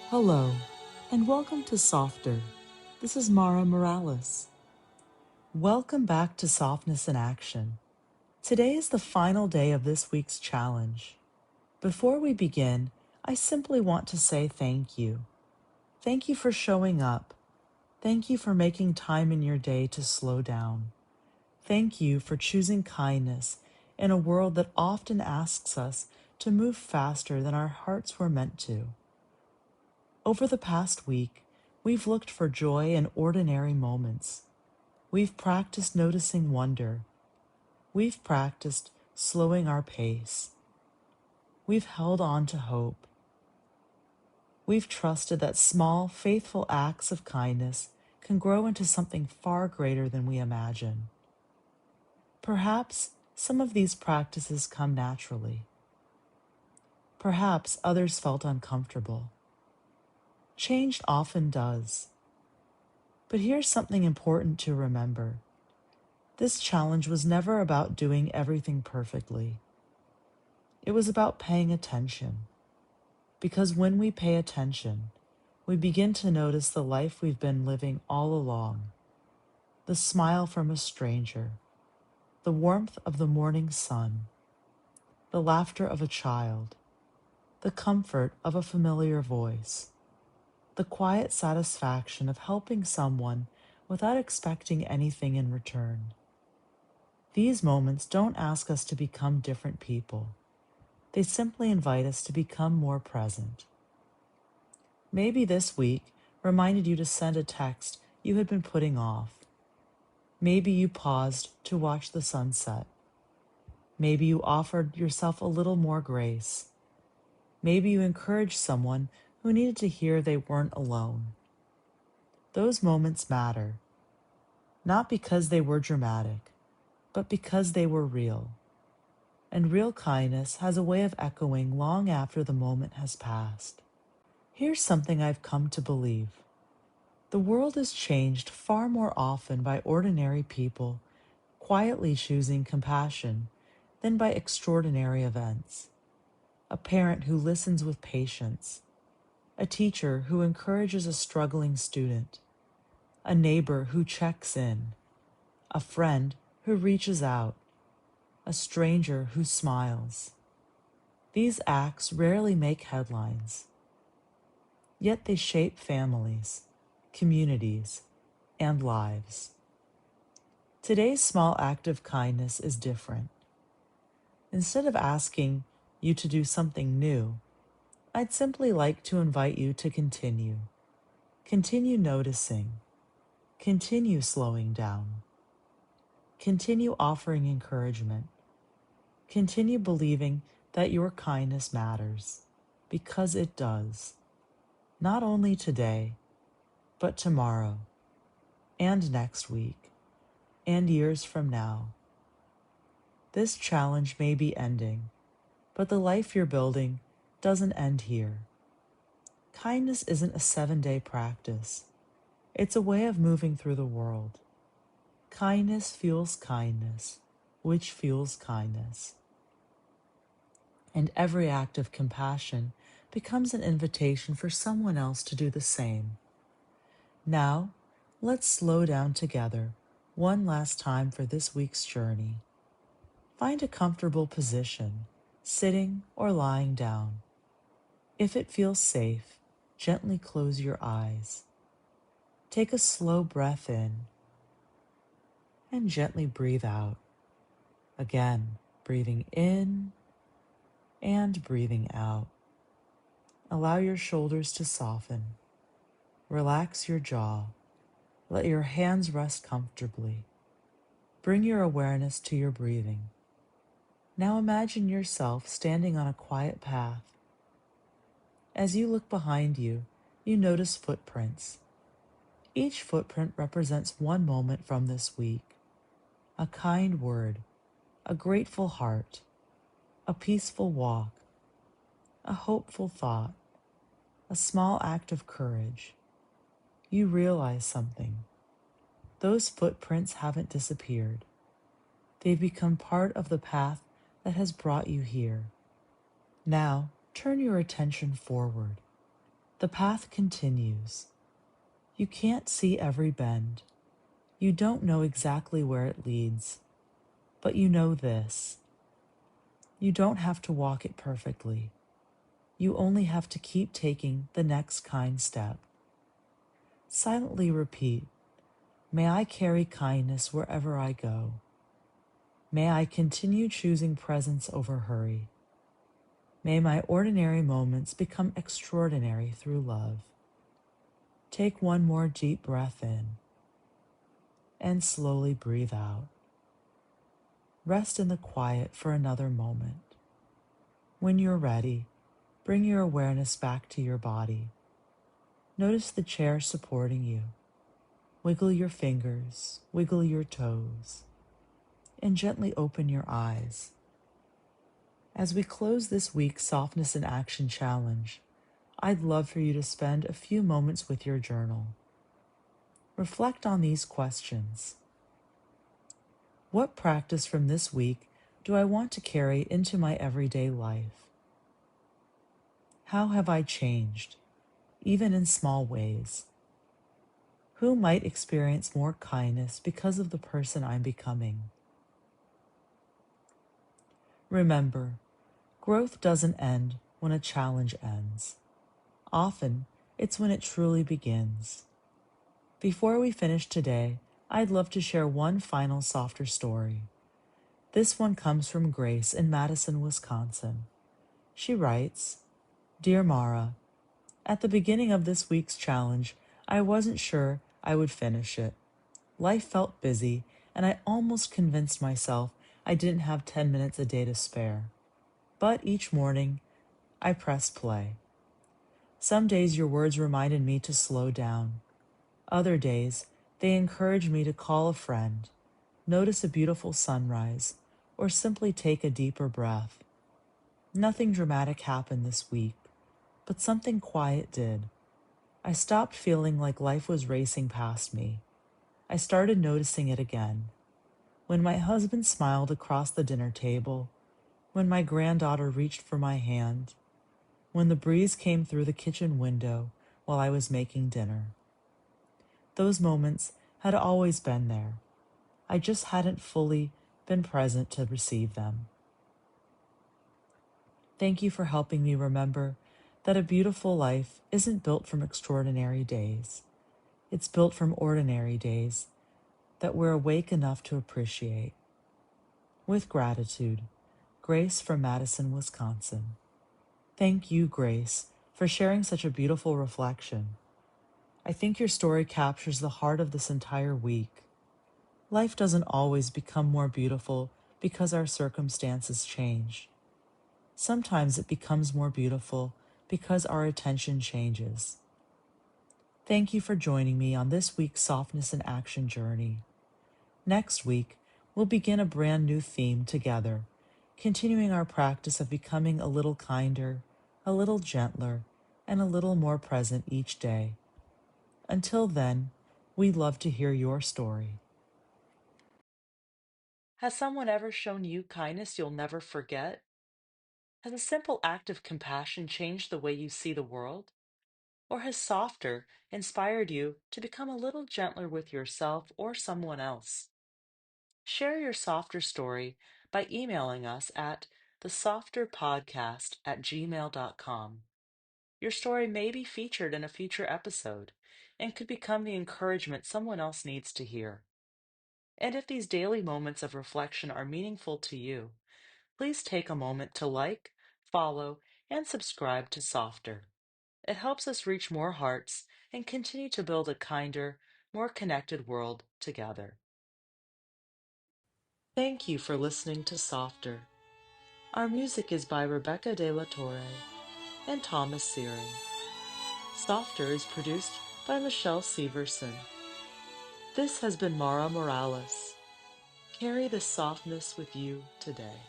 Hello, and welcome to Softer. This is Mara Morales. Welcome back to Softness in Action. Today is the final day of this week's challenge. Before we begin, I simply want to say thank you. Thank you for showing up. Thank you for making time in your day to slow down. Thank you for choosing kindness in a world that often asks us to move faster than our hearts were meant to. Over the past week, we've looked for joy in ordinary moments. We've practiced noticing wonder. We've practiced slowing our pace. We've held on to hope. We've trusted that small, faithful acts of kindness can grow into something far greater than we imagine. Perhaps some of these practices come naturally. Perhaps others felt uncomfortable. Change often does. But here's something important to remember. This challenge was never about doing everything perfectly. It was about paying attention. Because when we pay attention, we begin to notice the life we've been living all along. The smile from a stranger, the warmth of the morning sun, the laughter of a child, the comfort of a familiar voice, the quiet satisfaction of helping someone without expecting anything in return. These moments don't ask us to become different people. They simply invite us to become more present. Maybe this week reminded you to send a text you had been putting off. Maybe you paused to watch the sunset. Maybe you offered yourself a little more grace. Maybe you encouraged someone who needed to hear they weren't alone. Those moments matter, not because they were dramatic, but because they were real. And real kindness has a way of echoing long after the moment has passed. Here's something I've come to believe. The world is changed far more often by ordinary people quietly choosing compassion than by extraordinary events. A parent who listens with patience, a teacher who encourages a struggling student, a neighbor who checks in, a friend who reaches out, a stranger who smiles. These acts rarely make headlines, yet they shape families, communities, and lives. Today's small act of kindness is different. Instead of asking you to do something new, I'd simply like to invite you to continue. Continue noticing. Continue slowing down. Continue offering encouragement. Continue believing that your kindness matters, because it does. Not only today, but tomorrow, and next week, and years from now. This challenge may be ending, but the life you're building doesn't end here. Kindness isn't a 7-day practice. It's a way of moving through the world. Kindness fuels kindness, which fuels kindness. And every act of compassion becomes an invitation for someone else to do the same. Now, let's slow down together one last time for this week's journey. Find a comfortable position, sitting or lying down. If it feels safe, gently close your eyes. Take a slow breath in and gently breathe out. Again, breathing in and breathing out. Allow your shoulders to soften. Relax your jaw. Let your hands rest comfortably. Bring your awareness to your breathing. Now imagine yourself standing on a quiet path. As you look behind you, you notice footprints. Each footprint represents one moment from this week. A kind word, a grateful heart, a peaceful walk, a hopeful thought, a small act of courage. You realize something. Those footprints haven't disappeared. They've become part of the path that has brought you here. Now, turn your attention forward. The path continues. You can't see every bend. You don't know exactly where it leads, but you know this. You don't have to walk it perfectly. You only have to keep taking the next kind step. Silently repeat, may I carry kindness wherever I go. May I continue choosing presence over hurry. May my ordinary moments become extraordinary through love. Take one more deep breath in and slowly breathe out. Rest in the quiet for another moment. When you're ready, bring your awareness back to your body. Notice the chair supporting you. Wiggle your fingers, wiggle your toes, and gently open your eyes. As we close this week's Softness in Action Challenge, I'd love for you to spend a few moments with your journal. Reflect on these questions. What practice from this week do I want to carry into my everyday life? How have I changed, even in small ways? Who might experience more kindness because of the person I'm becoming? Remember, growth doesn't end when a challenge ends. Often, it's when it truly begins. Before we finish today, I'd love to share one final softer story. This one comes from Grace in Madison, Wisconsin. She writes, Dear Mara, at the beginning of this week's challenge, I wasn't sure I would finish it. Life felt busy, and I almost convinced myself I didn't have 10 minutes a day to spare. But each morning, I pressed play. Some days your words reminded me to slow down. Other days, they encouraged me to call a friend, notice a beautiful sunrise, or simply take a deeper breath. Nothing dramatic happened this week, but something quiet did. I stopped feeling like life was racing past me. I started noticing it again. When my husband smiled across the dinner table, when my granddaughter reached for my hand, when the breeze came through the kitchen window while I was making dinner. Those moments had always been there. I just hadn't fully been present to receive them. Thank you for helping me remember that a beautiful life isn't built from extraordinary days. It's built from ordinary days that we're awake enough to appreciate. With gratitude, Grace from Madison, Wisconsin. Thank you, Grace, for sharing such a beautiful reflection. I think your story captures the heart of this entire week. Life doesn't always become more beautiful because our circumstances change. Sometimes it becomes more beautiful because our attention changes. Thank you for joining me on this week's Softness in Action journey. Next week, we'll begin a brand new theme together, continuing our practice of becoming a little kinder, a little gentler, and a little more present each day. Until then, we'd love to hear your story. Has someone ever shown you kindness you'll never forget? Has a simple act of compassion changed the way you see the world? Or has softer inspired you to become a little gentler with yourself or someone else? Share your softer story by emailing us at thesofterpodcast@gmail.com. Your story may be featured in a future episode and could become the encouragement someone else needs to hear. And if these daily moments of reflection are meaningful to you, please take a moment to like, follow, and subscribe to Softer. It helps us reach more hearts and continue to build a kinder, more connected world together. Thank you for listening to Softer. Our music is by Rebecca De La Torre and Thomas Searing. Softer is produced by Michelle Severson. This has been Mara Morales. Carry the softness with you today.